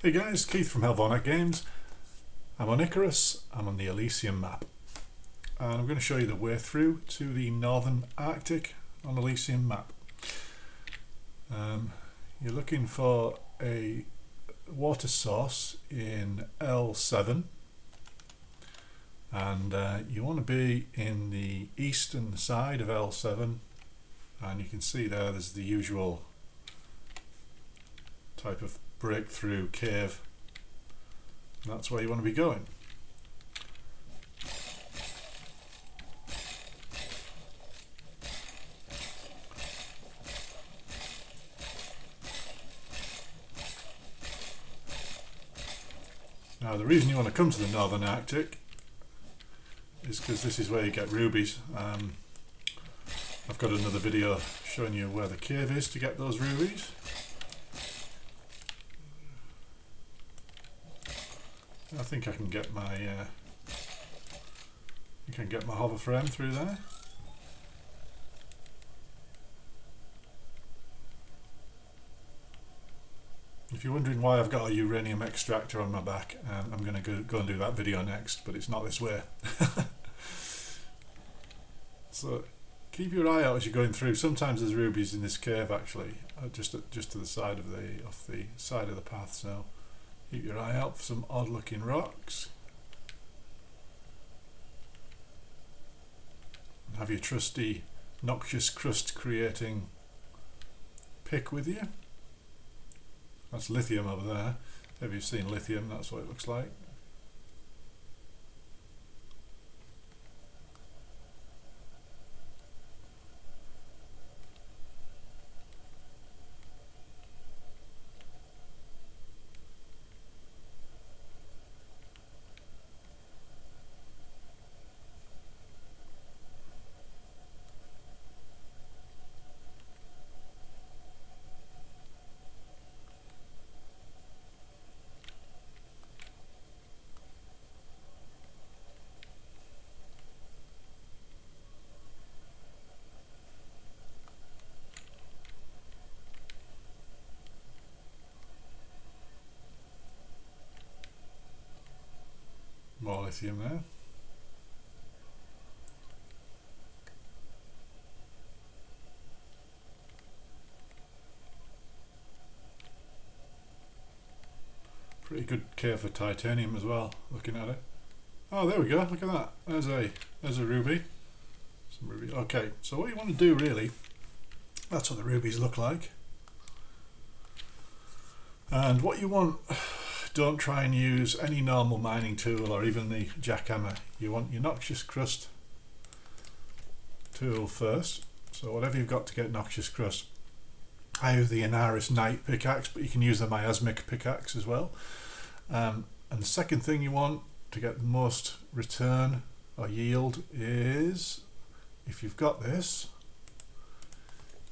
Hey guys, Keith from Helvonet Games. I'm on Icarus, I'm on the Elysium map, and I'm going to show you the way through to the Northern Arctic on the Elysium map. You're looking for a water source in L7, and you want to be in the eastern side of L7, and you can see there's the usual type of breakthrough cave, and that's where you want to be going. Now the reason you want to come to the Northern Arctic is because this is where you get rubies. I've got another video showing you where the cave is to get those rubies. I think I can get my hover frame through there. If you're wondering why I've got a uranium extractor on my back, I'm going to go and do that video next, but it's not this way. So keep your eye out as you're going through. Sometimes there's rubies in this cave actually, just to the side of the side of the path. So keep your eye out for some odd looking rocks. And have your trusty noxious crust creating pick with you. That's lithium over there. If you've seen lithium, that's what it looks like. More lithium there. Pretty good cave for titanium as well, looking at it. Oh, there we go, look at that. There's a ruby. Some ruby. Okay, so what you want to do really, that's what the rubies look like. And what you want, don't try and use any normal mining tool or even the jackhammer. You want your noxious crust tool first. So whatever you've got to get noxious crust. I use the Icarus night pickaxe, but you can use the miasmic pickaxe as well. And the second thing you want to get the most return or yield is, if you've got this,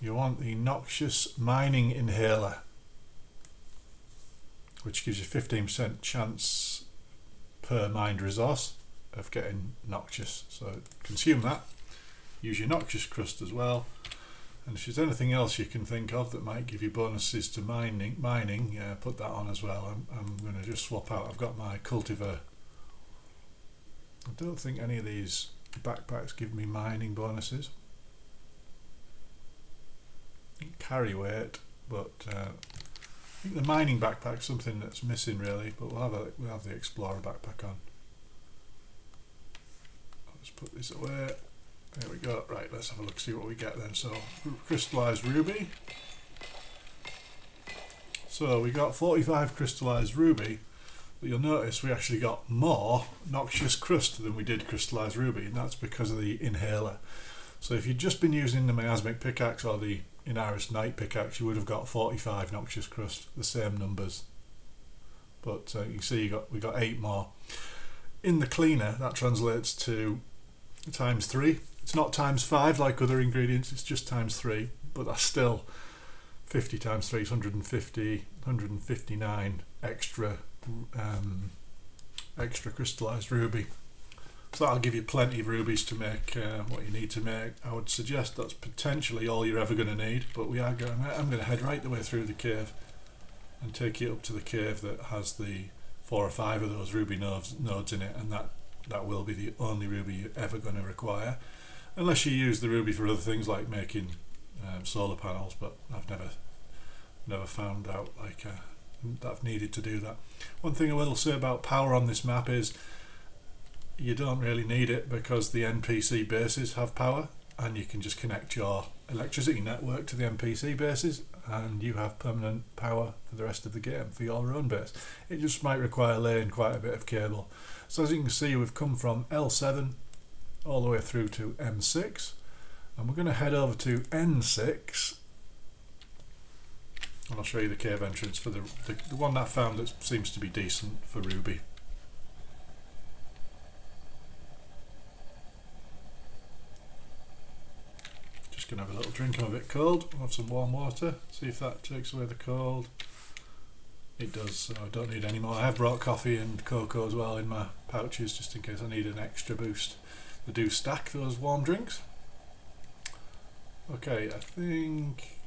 you want the noxious mining inhaler, which gives you 15% chance per mined resource of getting noxious. So consume that, use your noxious crust as well, and if there's anything else you can think of that might give you bonuses to mining, put that on as well. I'm going to just swap out, I've got my cultivar. I don't think any of these backpacks give me mining bonuses. Carry weight, but I think the mining backpack's something that's missing really, but we'll have the explorer backpack on. Let's put this away. There we go. Right, let's have a look, see what we get then. So crystallized ruby. So we got 45 crystallized ruby, but you'll notice we actually got more noxious crust than we did crystallized ruby, and that's because of the inhaler. So if you'd just been using the miasmic pickaxe or the Icarus night pickaxe, you would have got 45 noxious crust, the same numbers. But you can see we got 8 more. In the cleaner, that translates to times 3. It's not times 5 like other ingredients, it's just times 3, but that's still 50 times 3 is 150, 159 extra crystallized ruby. So that'll give you plenty of rubies to make what you need to make. I would suggest that's potentially all you're ever going to need, but I'm going to head right the way through the cave and take it up to the cave that has the 4 or 5 of those ruby nodes in it, and that will be the only ruby you're ever going to require, unless you use the ruby for other things like making solar panels, but I've never found out that I've needed to do that. One thing I will say about power on this map is you don't really need it, because the NPC bases have power, and you can just connect your electricity network to the NPC bases and you have permanent power for the rest of the game for your own base. It just might require laying quite a bit of cable. So as you can see, we've come from L7 all the way through to M6, and we're going to head over to N6, and I'll show you the cave entrance for the one that I found that seems to be decent for ruby. Gonna have a little drink. I'm a bit cold. I'll have some warm water, see if that takes away the cold. It does, so I don't need any more. I have brought coffee and cocoa as well in my pouches, just in case I need an extra boost. They do stack those warm drinks. Okay, I think,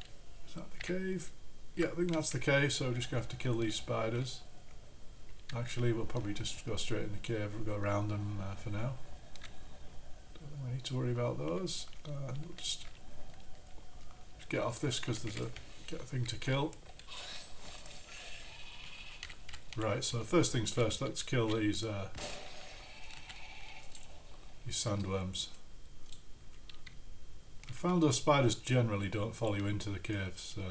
is that the cave? Yeah, I think that's the cave, so we're just going to have to kill these spiders. Actually, we'll probably just go straight in the cave. We'll go around them for now. Don't think we need to worry about those. We'll just get off this because there's a thing to kill. Right, so first things first, let's kill these sandworms. I found those spiders generally don't follow you into the caves, so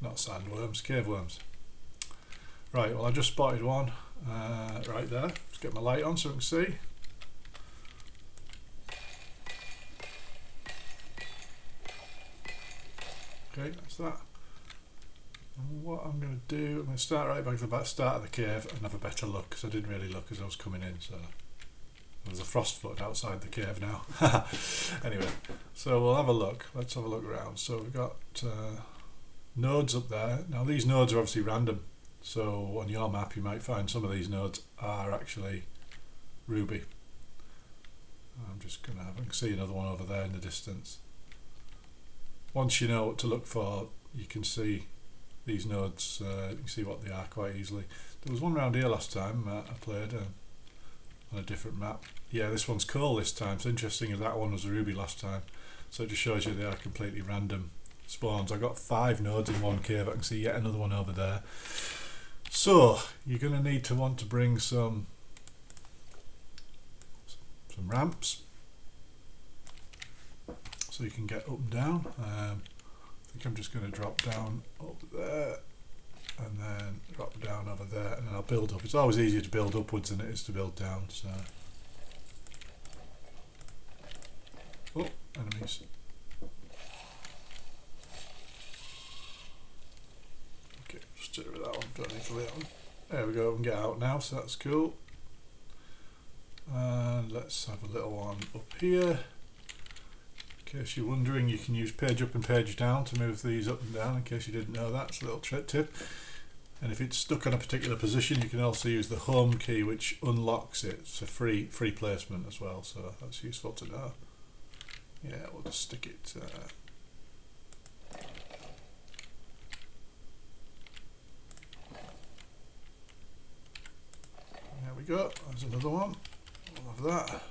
not sandworms, cave worms. Right, well I just spotted one right there. Let's get my light on so I can see. Okay, that's that. And what I'm going to do, I'm going to start right back at the start of the cave and have a better look, because I didn't really look as I was coming in, so there's a frostfoot outside the cave now. Anyway, so we'll have a look. Let's have a look around. So we've got nodes up there. Now these nodes are obviously random, so on your map you might find some of these nodes are actually ruby. I'm just going to have, I can see another one over there in the distance. Once you know what to look for, you can see these nodes, you can see what they are quite easily. There was one around here last time I played on a different map. Yeah, this one's coal this time. It's interesting as that one was a ruby last time. So it just shows you they are completely random spawns. I got 5 nodes in one cave. I can see yet another one over there. So you're going to want to bring some ramps, so you can get up and down. I think I'm just going to drop down up there and then drop down over there, and then I'll build up. It's always easier to build upwards than it is to build down. So, oh, enemies. Okay, just stay with that one. Don't need to wait on. There we go. We can get out now, so that's cool. And let's have a little one up here. In case you're wondering, you can use page up and page down to move these up and down, in case you didn't know that. It's a little trick tip. And if it's stuck on a particular position, you can also use the home key, which unlocks it. It's a free placement as well, so that's useful to know. Yeah, we'll just stick it there we go, there's another one. We'll have that.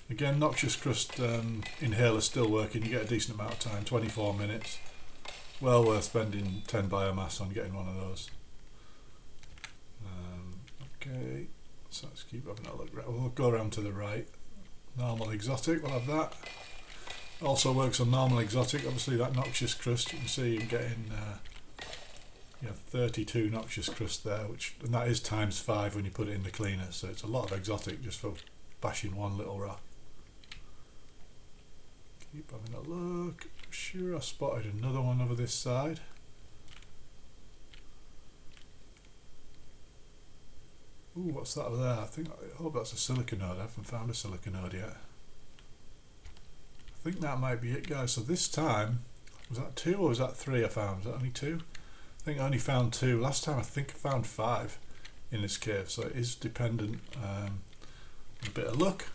Again, noxious crust inhaler still working. You get a decent amount of time, 24 minutes. Well worth spending 10 biomass on getting one of those. Okay, so let's keep having a look. We'll go around to the right. Normal exotic, we'll have that. Also works on normal exotic. Obviously that noxious crust, you can see I'm getting 32 noxious crust there, and that is times 5 when you put it in the cleaner. So it's a lot of exotic just for bashing one little rock. Keep having a look. I'm sure I spotted another one over this side. Ooh, what's that over there? I hope that's a silica node. I haven't found a silica node yet. I think that might be it, guys. So this time, was that 2 or was that 3 I found? Was that only 2? I think I only found 2. Last time I think I found 5 in this cave. So it is dependent on a bit of luck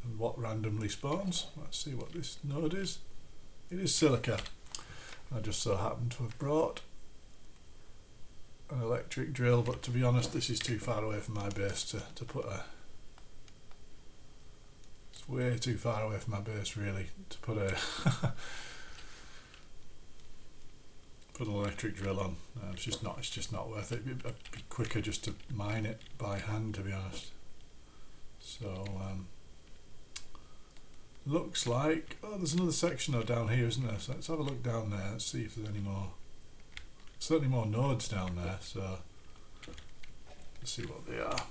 and what randomly spawns. Let's see what this node is. It is silica. I just so happened to have brought an electric drill, but to be honest, this is too far away from my base to put a... It's way too far away from my base, really, to put a... put an electric drill on. It's just not worth it. It'd be quicker just to mine it by hand, to be honest. So looks like, oh, there's another section though down here, isn't there? So let's have a look down there. Let's see if there's any more. Certainly more nodes down there. So let's see what they are.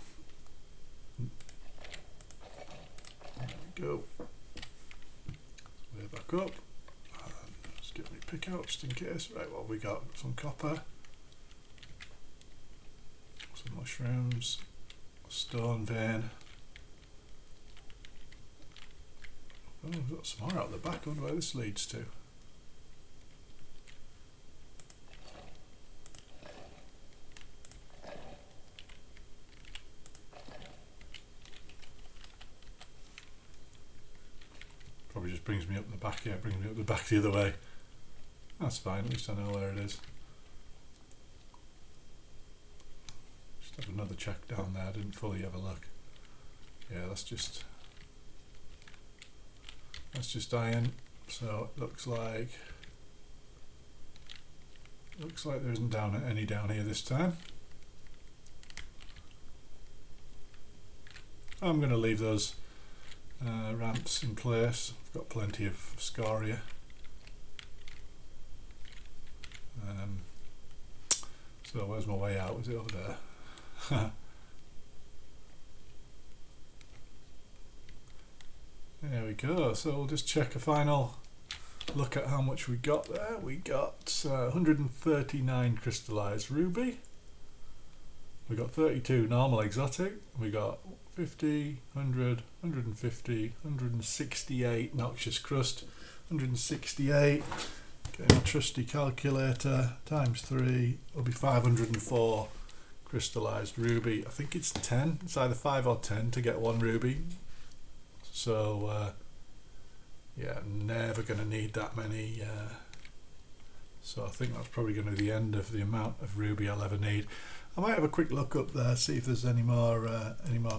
There we go. Way back up. Let's get my pick out just in case. Right, what we got? Some copper, some mushrooms, a stone vein. Oh, we've got some more out the back. I wonder where this leads to. Probably just brings me up the back. Yeah, brings me up the back the other way. That's fine, at least I know where it is. Just have another check down there. I didn't fully have a look. Yeah, that's just iron. So it looks like there isn't any down here this time. I'm going to leave those ramps in place. I've got plenty of scoria. So where's my way out? Was it over there? There we go. So we'll just check a final look at how much we got there. We got 139 crystallized ruby. We got 32 normal exotic. We got 50, 100, 150, 168 noxious crust, 168. Getting a trusty calculator, times 3 will be 504 crystallized ruby. I think it's 10. It's either 5 or 10 to get 1 ruby. So yeah, never going to need that many. So I think that's probably going to be the end of the amount of ruby I'll ever need. I might have a quick look up there, see if there's any more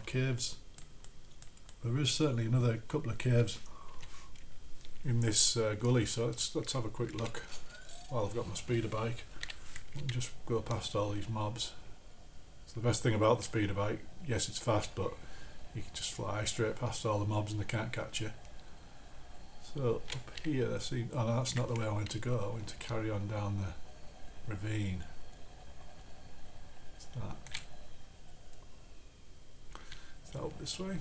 caves. There is certainly another couple of caves in this gully, so let's have a quick look while I've got my speeder bike and just go past all these mobs. So the best thing about the speeder bike, yes, it's fast, but you can just fly straight past all the mobs and they can't catch you. So up here, oh no, that's not the way I went to go. I went to carry on down the ravine. What's that? Is that up this way?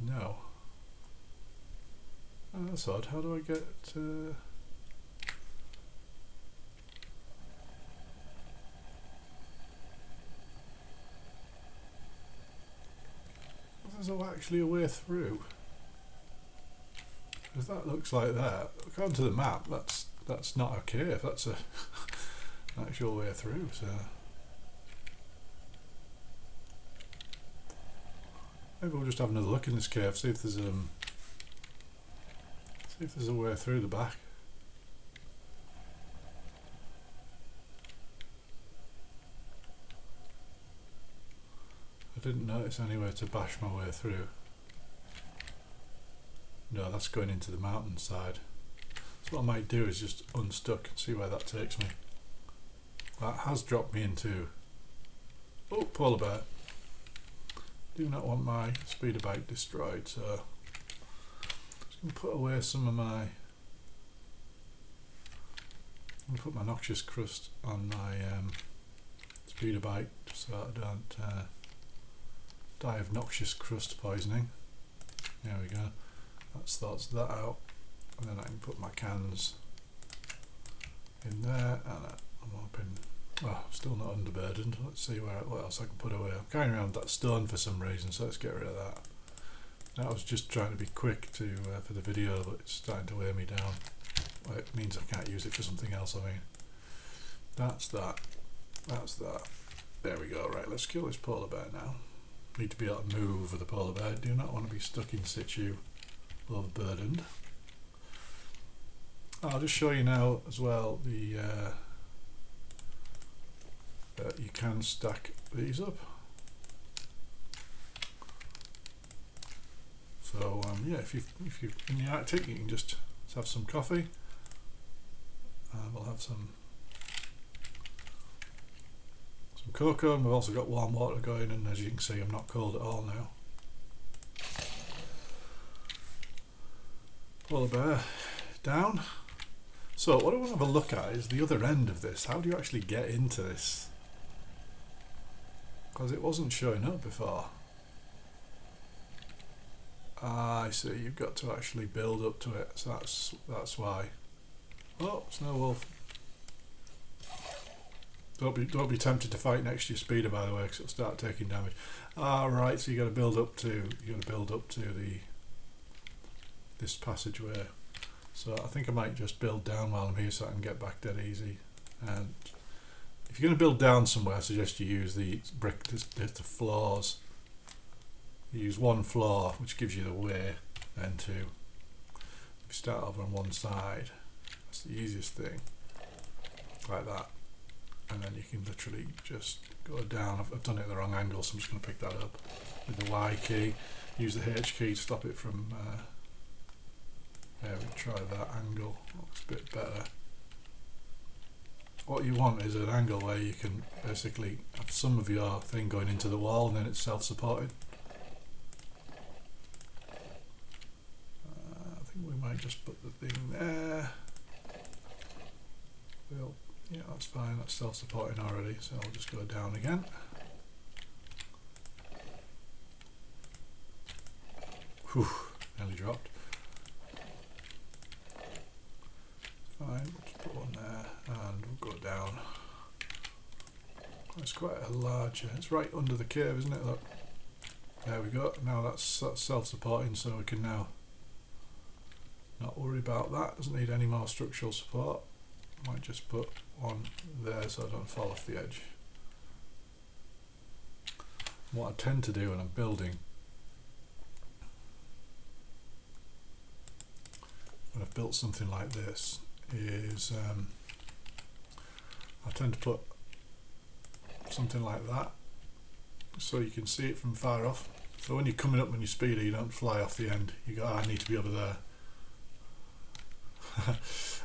No. Oh, that's odd. How do I get there's actually a way through? Because that looks like that. According to the map, that's not a cave. That's an actual way through. So maybe we'll just have another look in this cave, see if there's a way through the back. I didn't notice anywhere to bash my way through. No, that's going into the mountain side. So what I might do is just unstuck and see where that takes me. That has dropped me into... Oh, polar bear. Do not want my speeder bike destroyed, so just going to put away some of my... I'm going to put my noxious crust on my speeder bike so I don't die of noxious crust poisoning. There we go. That's sorts that out, and then I can put my cans in there, and I'm hoping, oh, still not underburdened. Let's see what else I can put away. I'm carrying around that stone for some reason, so let's get rid of that. I was just trying to be quick for the video, but it's starting to weigh me down. Well, it means I can't use it for something else. I mean, that's that. There we go. Right, let's kill this polar bear now. Need to be able to move with the polar bear. Do not want to be stuck in situ, overburdened. I'll just show you now as well the that you can stack these up. So yeah, if you're in the Arctic, you can just have some coffee. We'll have some cocoa, and we've also got warm water going, and as you can see I'm not cold at all now. Polar bear down. So what I want to have a look at is the other end of this. How do you actually get into this? Because it wasn't showing up before. I see, you've got to actually build up to it, so that's why. Oh, snow wolf. Don't be tempted to fight next to your speeder, by the way, because it'll start taking damage. Right, so you got to build up to this passageway. So I think I might just build down while I'm here so I can get back dead easy. And if you're going to build down somewhere, I suggest you use the brick, the floors. You use one floor, which gives you the way, then two. If you start over on one side, that's the easiest thing, like that. And then you can literally just go down. I've done it at the wrong angle, so I'm just going to pick that up with the Y key. Use the H key to stop it from. Yeah, we try that angle. Looks a bit better. What you want is an angle where you can basically have some of your thing going into the wall, and then it's self-supported. I think we might just put the thing there. Well, yeah, that's fine. That's self-supporting already, so I'll just go down again. Whew, nearly dropped. Fine, we'll just put one there, and we'll go down. It's quite a large. It's right under the cave, isn't it? Look. There we go. Now that's self-supporting, so we can now not worry about that. Doesn't need any more structural support. Might just put one there so I don't fall off the edge. What I tend to do when I'm building, when I've built something like this, is I tend to put something like that so you can see it from far off. So when you're coming up on your speeder, you don't fly off the end. You go, I need to be over there.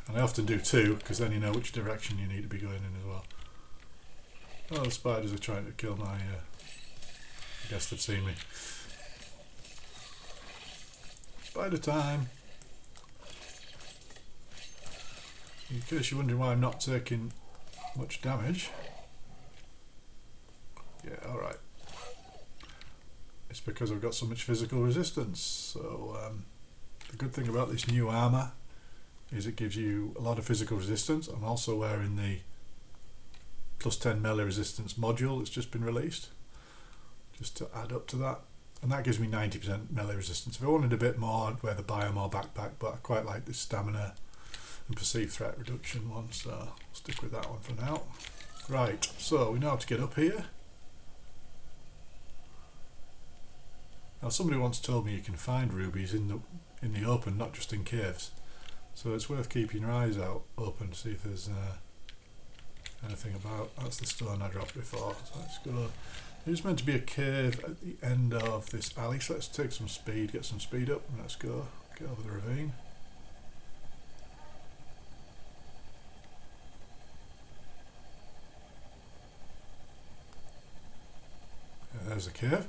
And I often do too, because then you know which direction you need to be going in as well. Oh, the spiders are trying to kill my... I guess they've seen me. Spider time! In case you're wondering why I'm not taking much damage. Yeah, alright. It's because I've got so much physical resistance. So the good thing about this new armour is it gives you a lot of physical resistance. I'm also wearing the plus 10 melee resistance module that's just been released, just to add up to that, and that gives me 90% melee resistance. If I wanted a bit more, I'd wear the biomore backpack, but I quite like this stamina and perceived threat reduction one, so I'll stick with that one for now. Right, so we know how to get up here. Now somebody once told me you can find rubies in the open, not just in caves. So it's worth keeping your eyes out open to see if there's anything about. That's the stone I dropped before. So let's go. There's meant to be a cave at the end of this alley, so let's take some speed, get some speed up, and let's go. Get over the ravine. Yeah, there's a cave.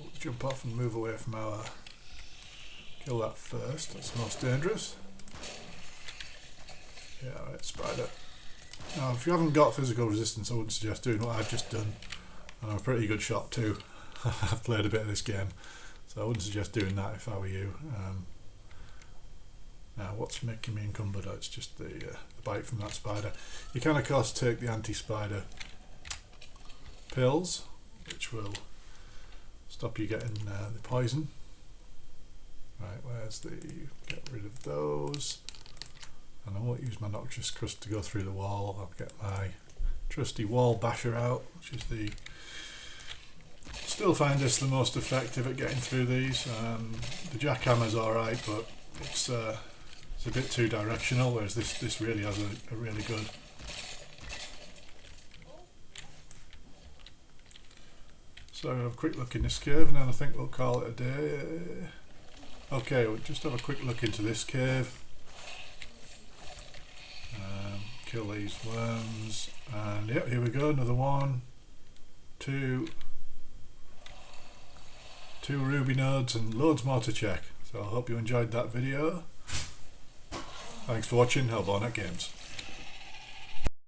Let's jump off and move away from our... Kill that first, that's the most dangerous. Yeah, right, spider. Now, if you haven't got physical resistance, I wouldn't suggest doing what I've just done. And I'm a pretty good shot too. I've played a bit of this game, so I wouldn't suggest doing that if I were you. Now, what's making me encumbered? It's just the bite from that spider. You can, of course, take the anti-spider pills, which will stop you getting the poison. Right, where's the... get rid of those. And I won't use my noxious crust to go through the wall. I'll get my trusty wall basher out, which is the... Still find this the most effective at getting through these. The jackhammer's alright, but it's It's a bit too directional, whereas this really has a really good. So I'll have a quick look in this cave and then I think we'll call it a day. Okay, we'll just have a quick look into this cave. Kill these worms, and yep, here we go, another one, two ruby nodes and loads more to check. So I hope you enjoyed that video. Thanks for watching Hellborn at Games.